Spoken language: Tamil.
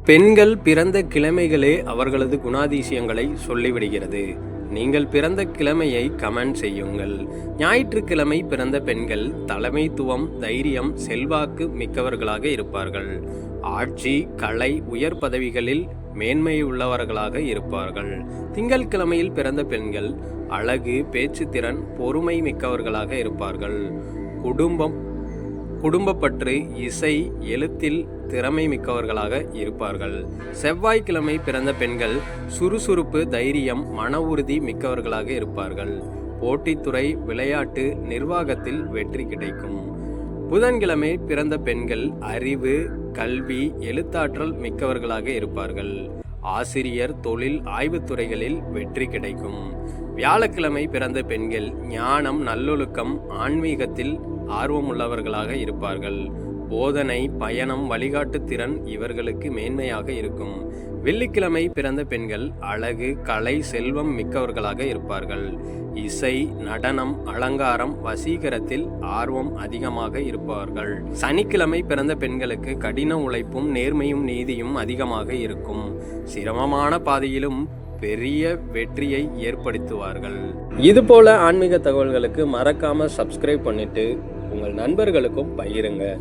பெண்கள் பிறந்த கிழமைகளே அவர்களது குணாதிசயங்களை சொல்லிவிடுகிறது. நீங்கள் பிறந்த கிழமையை கமெண்ட் செய்யுங்கள். ஞாயிற்றுக்கிழமை பிறந்த பெண்கள் தலைமைத்துவம், தைரியம், செல்வாக்கு மிக்கவர்களாக இருப்பார்கள். ஆட்சி, கலை, உயர் பதவிகளில் மேன்மையுள்ளவர்களாக இருப்பார்கள். திங்கட்கிழமையில் பிறந்த பெண்கள் அழகு, பேச்சுத்திறன், பொறுமை மிக்கவர்களாக இருப்பார்கள். குடும்பப்பற்று, இசை, எழுத்தில் திறமை மிக்கவர்களாக இருப்பார்கள். செவ்வாய்க்கிழமை பிறந்த பெண்கள் சுறுசுறுப்பு, தைரியம், மன உறுதி மிக்கவர்களாக இருப்பார்கள். போட்டித்துறை, விளையாட்டு, நிர்வாகத்தில் வெற்றி கிடைக்கும். புதன்கிழமை பிறந்த பெண்கள் அறிவு, கல்வி, எழுத்தாற்றல் மிக்கவர்களாக இருப்பார்கள். ஆசிரியர், தொழில், ஆய்வுத்துறைகளில் வெற்றி கிடைக்கும். வியாழக்கிழமை பிறந்த பெண்கள் ஞானம், நல்லொழுக்கம், ஆன்மீகத்தில் ஆர்வமுள்ளவர்களாக இருப்பார்கள். போதனை, பயணம், வழிகாட்டு திறன் இவர்களுக்கு மேன்மையாக இருக்கும். வெள்ளிக்கிழமை பிறந்த பெண்கள் அழகு, கலை, செல்வம் மிக்கவர்களாக இருப்பார்கள். இசை, நடனம், அலங்காரம், வசீகரத்தில் ஆர்வம் அதிகமாக இருப்பார்கள். சனிக்கிழமை பிறந்த பெண்களுக்கு கடின உழைப்பும் நேர்மையும் நீதியும் அதிகமாக இருக்கும். சிரமமான பாதையிலும் பெரிய வெற்றியை ஏற்படுத்துவார்கள். இதுபோல ஆன்மீக தகவல்களுக்கு மறக்காம சப்ஸ்கிரைப் பண்ணிட்டு உங்கள் நண்பர்களுக்கும் பகிருங்க.